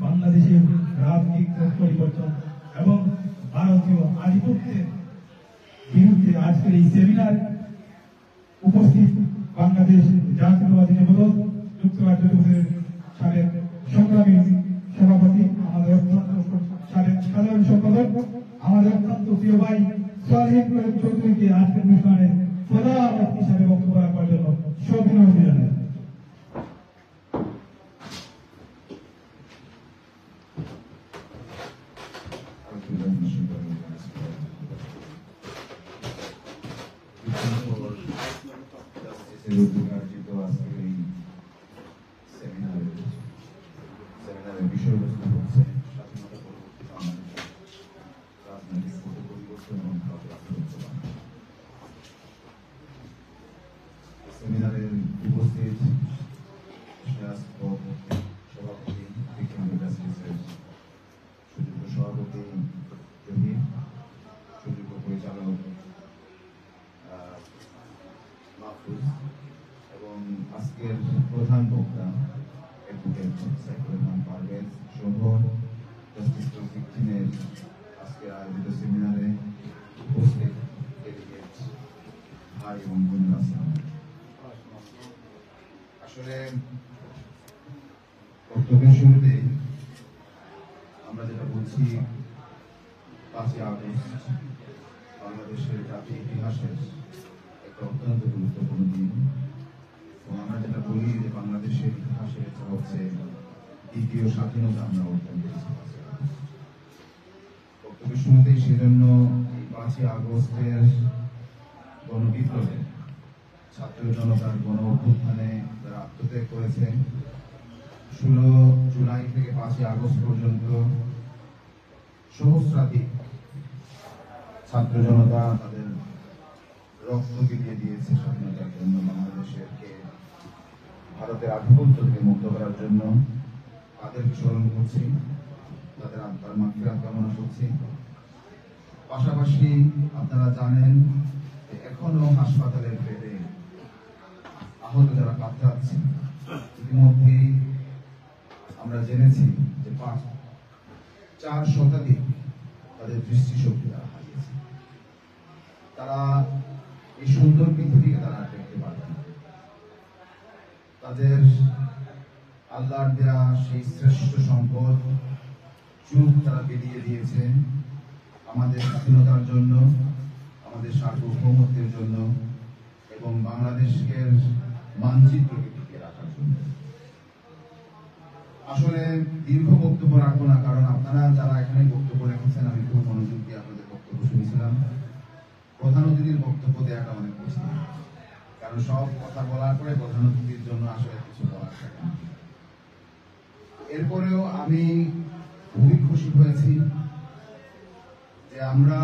বাংলাদেশের রাজনৈতিক পরিবর্তন এবং ভারতীয় আধিপত্যের বিরুদ্ধে আজকের এই সেমিনার উপস্থিত বাংলাদেশ জাতীয়তাবাদী যুবদল যুক্তরাজ্য সাবেক সংগ্রামী সভাপতি, আমাদের অত্যন্ত সাবেক সাধারণ সম্পাদক, আমাদের অত্যন্ত প্রিয় ভাই সোহাগ চৌধুরীকে আজকের অনুষ্ঠানে প্রধান অতিথি হিসাবে বক্তব্য রাখার জন্য সবিনয় জানাই। সেমিনারের বিষয়বস্তু হচ্ছে স্বাধীনতা পরবর্তী বাংলাদেশের রাজনৈতিক পরিবর্তন এবং সেমিনারের উপস্থিত সভাপতি বিক্রম ইন্ডাস্ট্রিজের সুযোগ্য সভাপতি জহির, সুযোগ্য পরিচালক মাহফুজ এবং আজকের প্রধান বক্তা অ্যাডভোকেট সাইফুর রহমান পারভেজ সহ জাস্টিস ফর ভিকটিমের আজকে আয়োজিত সেমিনারে উপস্থিত ডেলিগেট ভাই এবং বোনেরা, আসলে বক্তব্যের শুরুতে আমরা যেটা বলছি 5ই আগস্ট বাংলাদেশের জাতীয় ইতিহাসের একটা অত্যন্ত গুরুত্বপূর্ণ দিন এবং আমরা যেটা বলি যে বাংলাদেশের ইতিহাসে এটা হচ্ছে দ্বিতীয় স্বাধীনতা আমরা অর্জন করেছি। বক্তব্যের শুরুতেই সেজন্য 5ই আগস্টের গণবিপ্লবে ছাত্র জনতার গণ অভ্যুত্থানে যারা আত্মত্যাগ করেছে, 16 জুলাই থেকে 5ই আগস্ট পর্যন্ত সহস্রাধিক ছাত্র জনতা তাদের রক্ত বিলিয়ে দিয়েছে স্বাধীনতার জন্য, বাংলাদেশকে ভারতের আধিপত্য থেকে মুক্ত করার জন্য। তাদেরকে স্মরণ করছি, তাদের আত্মার মাগফিরাত কামনা করছি। পাশাপাশি আপনারা জানেন যে এখনো হাসপাতালের বেডে আহত যারা কাতরাচ্ছেন, ইতিমধ্যেই আমরা জেনেছি যে 4 শতাধিক তাদের দৃষ্টিশক্তি তারা হারিয়েছে। তারা এই সুন্দর পৃথিবীকে তারা দেখতে পারবে না। তাদের আল্লাহর দেয়া সেই শ্রেষ্ঠ সম্পদ চুপ তারা বিলিয়ে দিয়েছে আমাদের স্বাধীনতার জন্য, আমাদের সার্বভৌমত্বের জন্য এবং বাংলাদেশকে মানচিত্রকে টিকিয়ে রাখার জন্য। আসলে দীর্ঘ বক্তব্য রাখবো না, কারণ আপনারা যারা এখানে বক্তব্য রেখেছেন আমি খুব মনোযোগ দিয়ে আপনাদের বক্তব্য শুনেছিলাম। প্রধান অতিথির বক্তব্য দেওয়াটা অনেক কঠিন, কারণ সব কথা বলার পরে প্রধান অতিথির জন্য আসলে কিছু বলার থাকে না। এরপরেও আমি খুবই খুশি হয়েছি যে আমরা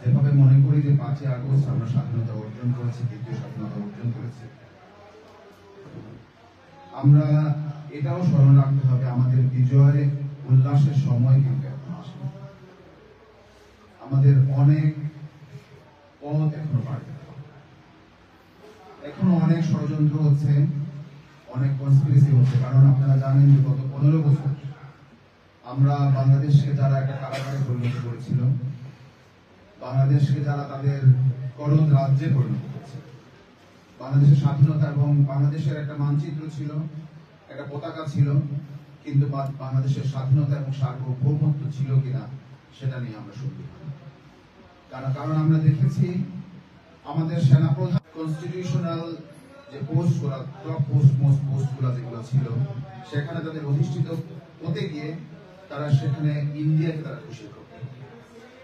যেভাবে মনে করি যে 5ই আগস্ট আমরা স্বাধীনতা অর্জন করেছি, দ্বিতীয় স্বাধীনতা অর্জন করেছি, আমরা এটাও স্মরণ রাখতে হবে আমাদের বিজয় উল্লাসের সময় কিন্তু এখন আসে। আমাদের অনেক পথ এখনো পার করতে হবে, এখনো অনেক ষড়যন্ত্র হচ্ছে, অনেক কনস্পিরেসি হচ্ছে। কারণ আপনারা জানেন যে গত 15 বছর আমরা বাংলাদেশকে যারা একটা কারাগারে পরিণত করেছিল, বাংলাদেশকে যারা তাদের করণ রাজ্যে পরিণত করেছে, বাংলাদেশের স্বাধীনতা এবং বাংলাদেশের একটা মানচিত্র ছিল, একটা পতাকা ছিল, কিন্তু বাংলাদেশের স্বাধীনতা এবং সার্বভৌমত্ব ছিল কিনা সেটা নিয়ে আমরা সন্দিহান। কারণ আমরা দেখেছি আমাদের সেনাপ্রধান কনস্টিটিউশনাল যে পোস্টগুলো, টপ পোস্টগুলো যেগুলো ছিল, সেখানে তাদের অধিষ্ঠিত হতে গিয়ে তারা সেখানে ইন্ডিয়াকে তারা খুশি করত।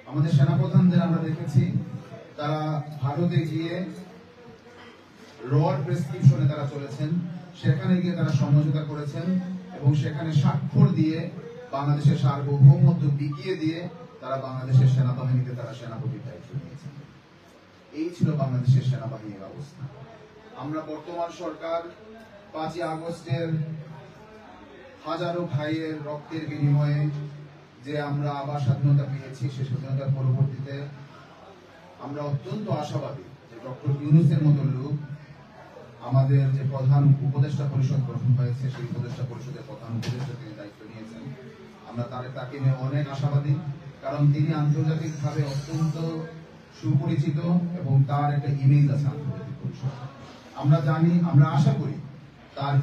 আমাদের সেনাপ্রধানদের আমরা দেখেছি তারা ভারতে গিয়ে রড প্রেসক্রিপশনে তারা চলেছেন, সেখানে গিয়ে তারা সমঝোতা করেছেন এবং সেখানে স্বাক্ষর দিয়ে বাংলাদেশের সার্বভৌমত্ব বিকিয়ে দিয়ে তারা বাংলাদেশের সেনাবাহিনীতে তারা সেনাপতির দায়িত্ব নিয়েছেন। এই ছিল বাংলাদেশের সেনাবাহিনীর অবস্থা। আমরা বর্তমান সরকার 5ই আগস্টের হাজারো ভাইয়ের রক্তের বিনিময়ে যে আমরা আবার স্বাধীনতা পেয়েছি, সেই স্বাধীনতার পরবর্তীতে আমরা অত্যন্ত আশাবাদী যে ডক্টর ইউনূসের মতো লোক আমাদের যে প্রধান উপদেষ্টা পরিষদ গঠন হয়েছে, সেই উপদেষ্টা পরিষদের প্রধান উপদেষ্টা তিনি দায়িত্ব নিয়েছেন, আমরা তাকে নিয়ে অনেক আশাবাদী, কারণ তিনি আন্তর্জাতিকভাবে অত্যন্ত সুপরিচিত এবং তার একটা ইমেজ আছে আন্তর্জাতিক পরিসরে। আমরা জানি, আমরা আশা করি তার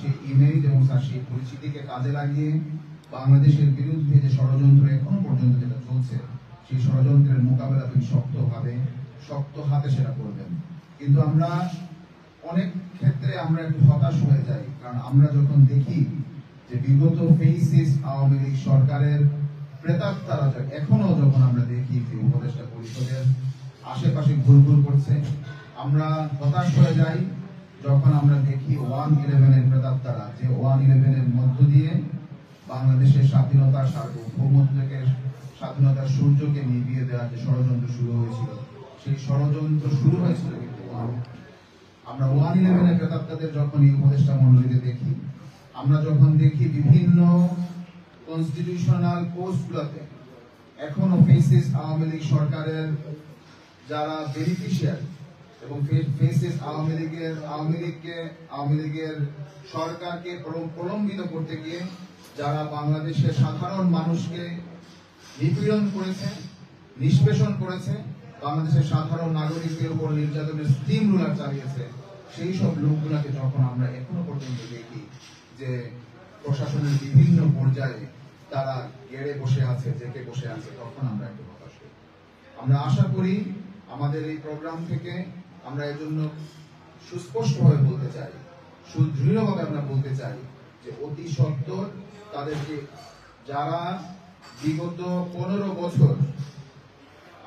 সেই ইমেজ এবং তার সেই পরিচিতিকে কাজে লাগিয়ে বাংলাদেশের বিরুদ্ধে যে ষড়যন্ত্র এখনো পর্যন্ত যেটা চলছে, সেই ষড়যন্ত্রের মোকাবেলা তিনি শক্ত হাতে সেটা করবেন। কিন্তু আমরা অনেক ক্ষেত্রে আমরা একটু হতাশ হয়ে যাই, কারণ আমরা যখন দেখি যে বিগত ফেসিস্ট আওয়ামী লীগ সরকারের প্রেতাত্মারা এখনো যখন আমরা দেখি যে উপদেষ্টা পরিষদের আশেপাশে ঘুরঘুর করছে, আমরা হতাশ হয়ে যাই যখন আমরা দেখি 1/11-এর প্রেতাত্মারা, যে 1/11-এর মধ্য দিয়ে বাংলাদেশের স্বাধীনতার সার্বভৌমত্বকে, স্বাধীনতার সূর্যকে নিভিয়ে দেওয়ার যে ষড়যন্ত্র শুরু হয়েছিল, সেই ষড়যন্ত্র শুরু হয়েছিল কিন্তু আমরা 1/11-এর প্রেতাত্মাদের যখন এই উপদেষ্টা মণ্ডলীতে দেখি, আমরা যখন দেখি বিভিন্ন কনস্টিটিউশনাল পোস্টগুলোতে এখনো ফেসিস্ট আওয়ামী লীগ সরকারের যারা বেনিফিশিয়ারি এবং ফেসিস্ট আওয়ামী লীগের সরকারকে প্রলম্বিত করতে গিয়ে যারা বাংলাদেশের সাধারণ মানুষকে নিপীড়ন করেছে, নিষ্পেষণ করেছে, বাংলাদেশের সাধারণ নাগরিকদের উপর নির্যাতনের স্টিম রুলার চালিয়েছে, সেই সব লোকগুলোকে যখন আমরা এখনো পর্যন্ত দেখি যে প্রশাসনের বিভিন্ন পর্যায়ে তারা গেড়ে বসে আছে, জেকে বসে আছে, তখন আমরা একটু হতাশ হই। আমরা আশা করি আমাদের এই প্রোগ্রাম থেকে আমরা এর জন্য সুস্পষ্টভাবে বলতে চাই, সুদৃঢ়ভাবে আমরা বলতে চাই যে অতি সত্বর তাদেরকে, যারা বিগত 15 বছর,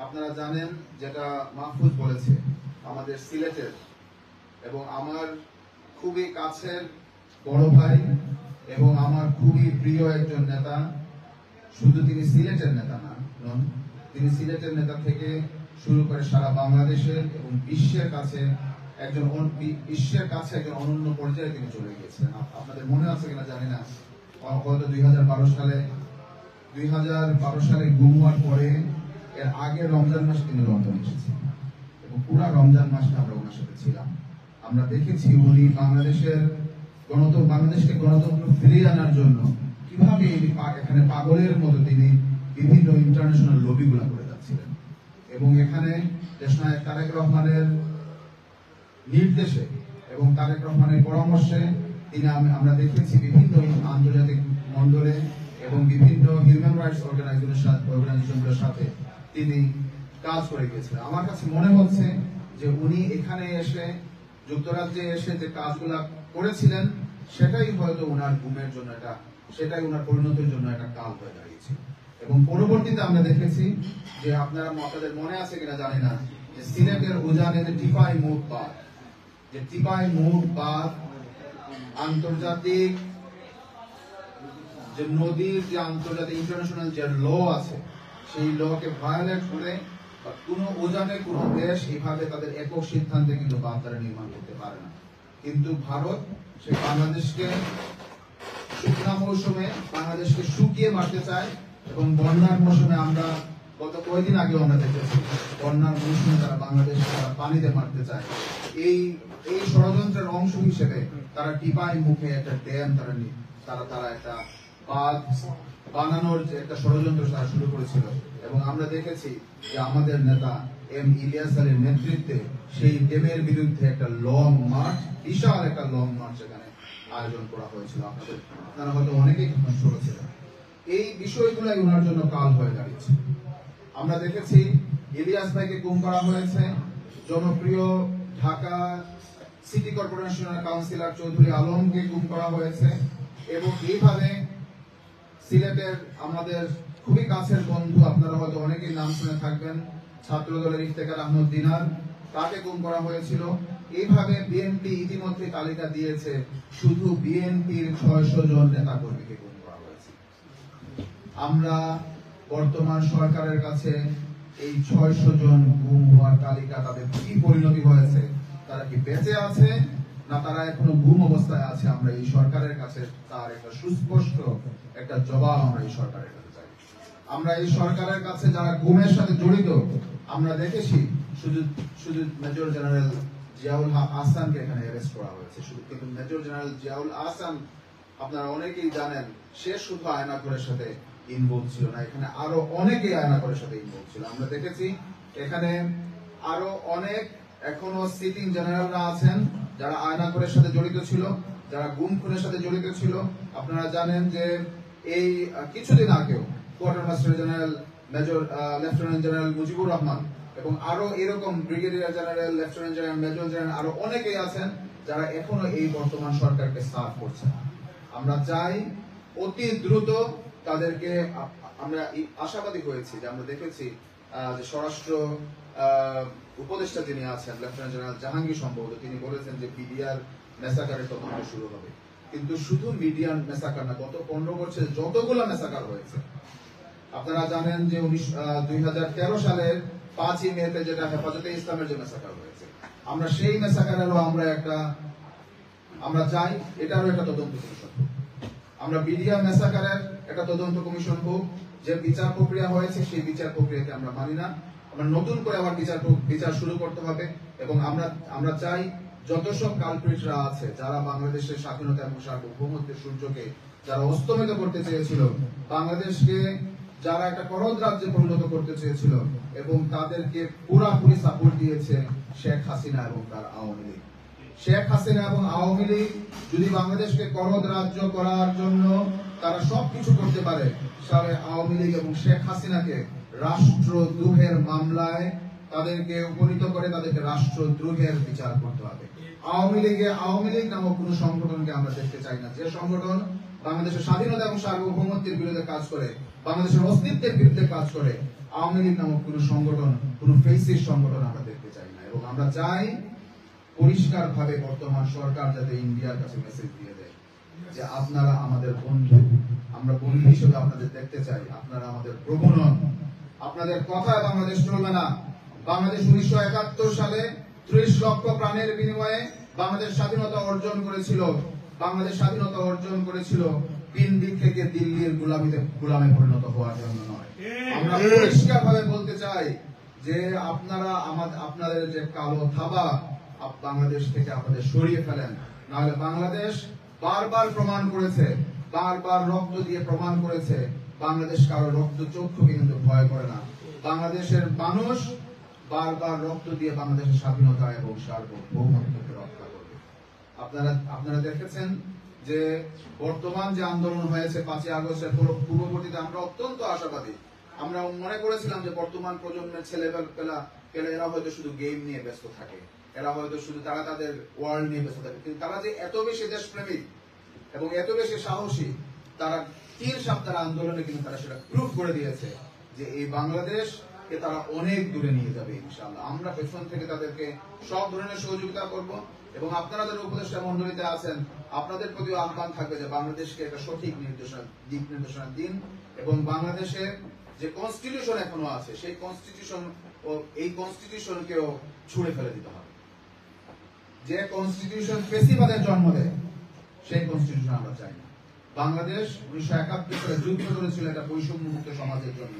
আপনারা জানেন যেটা মাহফুজ বলেছে, আমাদের সিলেটের এবং আমার খুবই কাছের বড় ভাই এবং আমার খুবই প্রিয় একজন নেতা, শুধু তিনি সিলেটের নেতা নন, তিনি সিলেটের নেতা থেকে শুরু করে সারা বাংলাদেশের এবং বিশ্বের কাছে একজন অনন্য পর্যায়ে তিনি চলে গিয়েছেন। আপনাদের মনে আছে কিনা জানি না, হয়তো 2012 সালে গুম হওয়ার পরে এর আগে রমজান মাস তিনি লন্ডনে এসেছেন এবং পুরা রমজান মাসটা আমরা ওনার সাথে ছিলাম। আমরা দেখেছি উনি বাংলাদেশকে গণতন্ত্র ফিরিয়ে আনার জন্য কিভাবে এখানে পাগলের মতো তিনি বিভিন্ন ইন্টারন্যাশনাল লবিগুলা করে যাচ্ছিলেন এবং এখানে দেশনায়ক তারেক রহমানের নির্দেশে এবং তারেক রহমানের পরামর্শে আমরা দেখেছি বিভিন্ন আন্তর্জাতিক মণ্ডলে এবং বিভিন্ন হিউম্যান রাইটস অর্গানাইজেশনগুলোর সাথে তিনি কাজ করে গেছিলেন। আমার কাছে মনে হচ্ছে যে উনি এখানে এসে, যুক্তরাজ্যে এসে যে কাজগুলা করেছিলেন, সেটাই হয়তো ওনার গুমের জন্য সেটাই ওনার পরিণতির জন্য একটা কাল হয়ে দাঁড়িয়েছে। এবং পরবর্তীতে আমরা দেখেছি যে আপনাদের মনে আছে কিনা জানি না, যে সিলেটের উজানে যে টিপাই মুখ বাঁধ আন্তর্জাতিক যে নদীর যে আন্তর্জাতিক ইন্টারন্যাশনাল যে ল আছে, সেই লকে ভায়োলেট করে কোন উজানে কোন দেশ এভাবে তাদের একক সিদ্ধান্তে কিন্তু বাঁধ তারা নির্মাণ করতে পারে না। কিন্তু ভারত সে বাংলাদেশকে শুকনা মৌসুমে বাংলাদেশকে শুকিয়ে মারতে চায় এবং বন্যার মৌসুমে আমরা গত কয়েকদিন আগেও আমরা দেখেছি বন্যার মৌসুমে তারা বাংলাদেশকে পানিতে মারতে চায়। এই ষড়যন্ত্রের অংশ হিসেবে তারা টিপাই মুখে একটা ড্যাম তারা একটা বাঁধ বানানোর যে একটা ষড়যন্ত্র তারা শুরু করেছিল এবং আমরা দেখেছি যে আমাদের নেতা এম ইলিয়াস আলীর নেতৃত্বে সেই ড্যামের বিরুদ্ধে একটা লং মার্চ, বিশাল একটা লং মার্চ এখানে আয়োজন করা হয়েছিল। আপনারা হয়তো অনেকেই শুনেছিলেন। এই বিষয়গুলাই ওনার জন্য কাল হয়ে দাঁড়িয়েছে। আমরা দেখেছি ইলিয়াস ভাইকে গুম করা হয়েছে, জনপ্রিয় ঢাকা সিটি কর্পোরেশনের কাউন্সিলর চৌধুরী আলমকে গুম করা হয়েছে এবং এইভাবে সিলেটের আমাদের খুবই কাছের বন্ধু, আপনারা হয়তো অনেকেই নাম শুনে থাকবেন, ছাত্র দলের ইফতেখার আহমদ দিনার, তাকে গুম করা হয়েছিল। এইভাবে বিএনপি ইতিমধ্যে তালিকা দিয়েছে, শুধু বিএনপির 600 জন নেতা কর্মীকে গুম করা হয়েছে। আমরা বর্তমান সরকারের কাছে এই 600 জন গুম হওয়ার তালিকা তাদের কি পরিণতি হয়েছে, তারা কি বেঁচে আছে না তারা এখনো গুম অবস্থায় আছে, আমরা এই সরকারের কাছে তার একটা সুস্পষ্ট একটা জবাব আমরা এই সরকারের কাছে চাই। আমরা এই সরকারের কাছে যারা গুমের সাথে জড়িত, আমরা দেখেছি শুধু মেজর জেনারেল জিয়াউল আহসানকে এখানে অ্যারেস্ট করা হয়েছে, কিন্তু মেজর জেনারেল জিয়াউল আহসান আপনারা অনেকেই জানেন সে শুধু আয়নাঘরের সাথে ইনভলভ ছিল না, এখানে আরো অনেকেই আয়নাঘরের সাথে ইনভলভ ছিল। আমরা দেখেছি এখানে আরো অনেক এখনো সিটিং জেনারেলরা আছেন যারা আয়নাঘরের সাথে জড়িত ছিল, যারা গুম খুনের সাথে জড়িত ছিল। আপনারা জানেন যে এই কিছুদিন আগেও quarter master general major lieutenant general Mujibur Rahman এবং আরো এরকম brigadier general, lieutenant general, major general আরো অনেকেই আছেন যারা এখনো এই বর্তমান সরকারকে সার্ভ করছেন। আমরা চাই অতি দ্রুত তাদেরকে, আমরা আশাবাদী হয়েছি যে আমরা দেখেছি যে স্বরাষ্ট্র উপদেষ্টা যিনি আছেন লেফটেন্যান্ট জেনারেল জাহাঙ্গীর সম্ভবত তিনি বলেছেন যে বিডিআর মেসাকারের তদন্ত শুরু হবে। কিন্তু শুধু মিডিয়ান মেসাকার না, গত 15 বছরে যতগুলো মেসাকার হয়েছে আপনারা জানেন যে 2013 সালের 5ই মেতে যেটা হেফাজতে ইসলামের যে মেসাকার হয়েছে, আমরা সেই মেসাকারেরও আমরা চাই এটারও একটা তদন্ত কমিশন হোক। আমরা বিডিআর মেসাকারের একটা তদন্ত কমিশন হোক। যে বিচার প্রক্রিয়া হয়েছে সেই বিচার প্রক্রিয়াকে আমরা মানি না, আমরা নতুন করে আবার বিচার শুরু করতে হবে। এবং আমরা চাই যত সব কালপ্রিটরা আছে যারা বাংলাদেশের স্বাধীনতা এবং সার্বভৌমত্বের সূর্যকে যারা অস্তমিত করতে চেয়েছিল, বাংলাদেশকে যারা একটা করদ রাজ্যে পরিণত করতে চেয়েছিল এবং তাদেরকে পুরাপুরি সাপোর্ট দিয়েছে শেখ হাসিনা এবং তার আওয়ামী লীগ। শেখ হাসিনা এবং আওয়ামী লীগ যদি বাংলাদেশকে করদ রাজ্য করার জন্য তারা সবকিছু করতে পারে, তাহলে আওয়ামী লীগ এবং শেখ হাসিনাকে রাষ্ট্রদ্রোহের মামলায় তাদেরকে উপনীত করে তাদেরকে রাষ্ট্রদ্রোহের বিচার করতে হবে। আওয়ামী লীগ নামক কোন সংগঠনকে আমরা দেখতে চাই না, যে সংগঠন বাংলাদেশের স্বাধীনতা এবং সার্বভৌমত্বের বিরুদ্ধে কাজ করে, বাংলাদেশের অস্তিত্বের বিরুদ্ধে কাজ করে। আওয়ামী লীগ নামক কোন সংগঠন, কোন ফেসিস্ট সংগঠন আমরা দেখতে চাই না। এবং আমরা চাই পরিষ্কার ভাবে বর্তমান সরকার যাতে ইন্ডিয়ার কাছে মেসেজ দিয়ে দেয় যে আপনারা আমাদের বন্ধু, আমরা বন্ধু হিসেবে আপনাদের দেখতে চাই, আপনারা আমাদের প্রভু নন। আপনাদের কথায় বাংলাদেশ চলবে না। বাংলাদেশ 1971 সালে 30 লক্ষ প্রাণের বিনিময়ে বাংলাদেশ স্বাধীনতা অর্জন করেছিল। বাংলাদেশ স্বাধীনতা অর্জন করেছিল পিন্ডিক থেকে দিল্লির গোলামে পরিণত হওয়ার জন্য নয়। আমরা পরিষ্কার ভাবে বলতে চাই যে আপনারা আপনাদের যে কালো থাবা বাংলাদেশ থেকে আপনাদের সরিয়ে ফেলেন, নাহলে বাংলাদেশ বারবার প্রমাণ করেছে, বারবার রক্ত দিয়ে প্রমাণ করেছে বাংলাদেশ কারো রক্ত চক্ষুকে কিন্তু ভয় করে না। বাংলাদেশের মানুষ বারবার রক্ত দিয়ে বাংলাদেশের স্বাধীনতা এবং সার্বভৌমত্বকে রক্ষা করবে। আপনারা দেখেছেন যে বর্তমান যে আন্দোলন হয়েছে 5ই আগস্টের পূর্ববর্তীতে আমরা অত্যন্ত আশাবাদী। আমরা মনে করেছিলাম যে বর্তমান প্রজন্মের ছেলেপেলা এরা হয়তো শুধু গেম নিয়ে ব্যস্ত থাকে, এরা হয়তো শুধু তারা তাদের ওয়ার্ল্ড নিয়ে ব্যস্ত থাকে, কিন্তু তারা যে এত বেশি দেশপ্রেমিক এবং এত বেশি সাহসী, তারা 3 সপ্তাহের আন্দোলনে কিন্তু তারা সেটা প্রুভ করে দিয়েছে যে এই বাংলাদেশকে তারা অনেক দূরে নিয়ে যাবে ইনশাআল্লাহ। আমরা পেছন থেকে তাদেরকে সব ধরনের সহযোগিতা করব এবং আপনারা যারা উপদেষ্টা মণ্ডলীতে আছেন আপনাদের প্রতি আহ্বান থাকবে যে বাংলাদেশকে একটা সঠিক দিক নির্দেশনা দিন এবং বাংলাদেশের যে কনস্টিটিউশন এখনো আছে সেই কনস্টিটিউশন ও এই কনস্টিটিউশনকেও ছুঁড়ে ফেলে দিতে হবে। যে কনস্টিটিউশন ফেসিবাদের জন্ম দেয় সেই কনস্টিটিউশন আমরা চাই না। বাংলাদেশ 1971 সালে যুদ্ধ করেছিল একটা বৈষম্য মুক্ত সমাজের জন্য,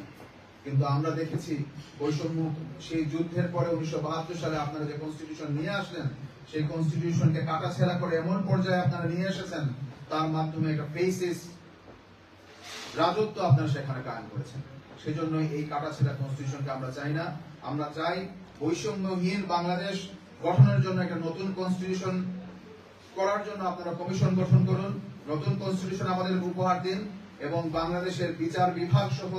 কিন্তু আমরা দেখেছি বৈষম্য সেই যুদ্ধের পরে 1972 সালে আপনারা যে কনস্টিটিউশন নিয়ে আসলেন সেই কনস্টিটিউশনকে কাটাছেঁড়া করে এমন পর্যায়ে আপনারা নিয়ে এসেছেন তার মাধ্যমে একটা ফেসিস্ট রাজত্ব আপনারা সেখানে কায়েম করেছেন। সেজন্য এই কাটাছেঁড়া কনস্টিটিউশনকে আমরা চাই না। আমরা চাই বৈষম্যহীন বাংলাদেশ গঠনের জন্য একটা নতুন কনস্টিটিউশন করার জন্য আপনারা কমিশন গঠন করুন, নতুন কনস্টিটিউশন আমাদের উপহার দিন এবং বাংলাদেশের বিচার বিভাগ সহ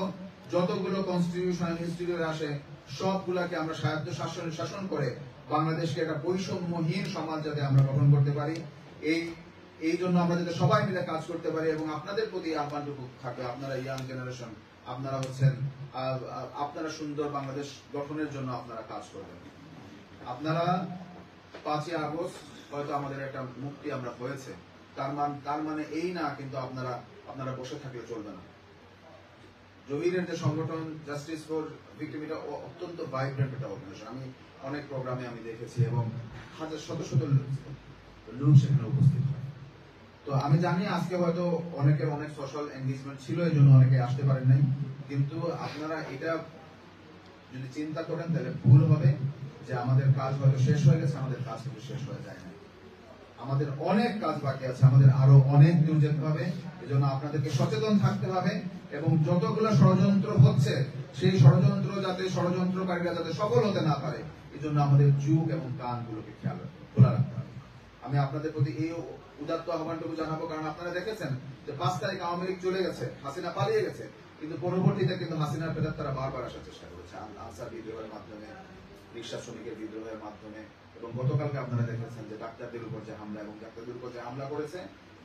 যতগুলো কনস্টিটিউশনাল ইনস্টিটিউট আসে সবগুলোকে আমরা স্বায়ত্ত শাসন করে বাংলাদেশকে একটা বৈষম্যহীন সমাজ যাতে আমরা গঠন করতে পারি, এই জন্য আমরা যাতে সবাই মিলে কাজ করতে পারি। এবং আপনাদের প্রতি আহ্বানটুকু থাকবে, আপনারা ইয়াং জেনারেশন, আপনারা সুন্দর বাংলাদেশ গঠনের জন্য আপনারা কাজ করবেন। আপনারা 5ই আগস্ট হয়তো আমাদের একটা মুক্তি আমরা হয়েছে, তার মানে এই না কিন্তু আপনারা বসে থাকলে চলবে না। জহিরের যে সংগঠন জাস্টিস ফর ভিকটিম, এটা অত্যন্ত ভাইব্রেন্ট একটা অর্গানাইজেশন। আমি অনেক প্রোগ্রামে আমি দেখেছি এবং শত শত লোক সেখানে উপস্থিত হয়। তো আমি জানি আজকে হয়তো অনেকের অনেক সোশ্যাল এনগেজমেন্ট ছিল, এই জন্য অনেকে আসতে পারেন নাই, কিন্তু আপনারা এটা যদি চিন্তা করেন তাহলে ভুল হবে যে আমাদের কাজ হয়তো শেষ হয়ে গেছে, আমাদের কাজ কিন্তু শেষ হয়ে যায় না। আমাদের অনেক কাজ বাকি আছে, আমাদের আরো অনেক দূর যেতে হবে। এজন্য আপনাদেরকে সচেতন থাকতে হবে এবং যতগুলো ষড়যন্ত্র হচ্ছে সেই ষড়যন্ত্র যাতে ষড়যন্ত্রকারীরা যাতে সফল হতে না পারে, এই জন্য আমাদের যুগ এবং কানগুলোকে খেয়াল খোলা রাখতে হবে। আমি আপনাদের প্রতি এই উদাত্ত আহ্বানটুকু জানাবো, কারণ আপনারা দেখেছেন যে 5 তারিখ আওয়ামী লীগ চলে গেছে, হাসিনা পালিয়ে গেছে, কিন্তু পরবর্তীতে কিন্তু হাসিনার পেটার তারা বারবার আসার চেষ্টা করেছে, আনসার বিদ্রোহের মাধ্যমে, রিক্সা শ্রমিকের বিদ্রোহের মাধ্যমে, এবং গতকালকে আপনারা দেখেছেন যে ডাক্তারদের উপর যে হামলা এবং ডাক্তারদের উপর যে হামলা করেছে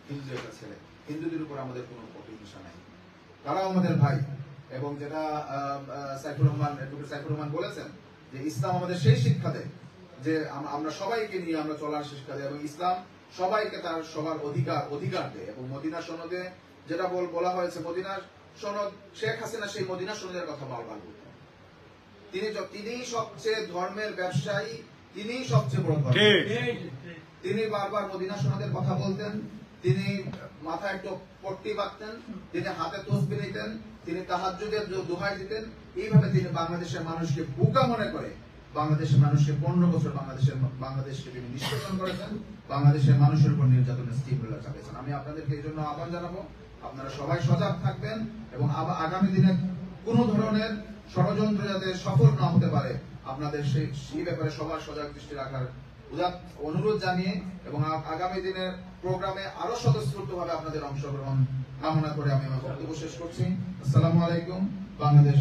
হিন্দু একটা ছেলে। হিন্দুদের উপর আমাদের কোনো প্রতিহিংসা নাই, তারাও আমাদের ভাই। এবং যেটা সাইফুর রহমান বলেছেন যে ইসলাম আমাদের সেই শিক্ষা দেয় যে আমরা সবাইকে নিয়ে আমরা চলার শিক্ষা দেয়, এবং ইসলাম সবাইকে তার সবার অধিকার দেয়। এবং মদিনা সনদে যেটা বলা হয়েছে, মদিনা সনদ, শেখ হাসিনা সেই মদিনা সনদের কথা বারবার বলতেন। তিনি সবচেয়ে ধর্মের ব্যবসায়ী, তিনি সবচেয়ে বড় ধর্ম। তিনি বারবার মদিনা সনদের কথা বলতেন, তিনি মাথায় একটা পট্টি বাঁধতেন, তিনি হাতে তসবিহ নিতেন, তিনি তাহাজ্জুদের দোহাই দিতেন। এইভাবে তিনি বাংলাদেশের মানুষকে বোকা মনে করে বাংলাদেশের মানুষকে 15 বছর বাংলাদেশকে তিনি নিষ্পেষণ করেছেন, বাংলাদেশের মানুষের উপর নির্যাতনের স্টিমুলার চালিয়েছেন। আমি আপনাদেরকে এই জন্য আহ্বান জানাবো, আপনারা সবাই সজাগ থাকবেন এবং আগামী দিনে কোন ধরনের ষড়যন্ত্র যাতে সফল না হতে পারে আপনাদের সেই ব্যাপারে সবার সজাগ দৃষ্টি রাখার অনুরোধ জানিয়ে, এবং আগামী দিনের প্রোগ্রামে আরো স্বতঃস্ফূর্তভাবে আপনাদের অংশগ্রহণ কামনা করে আমি আমার বক্তব্য শেষ করছি। আসসালামু আলাইকুম। বাংলাদেশ।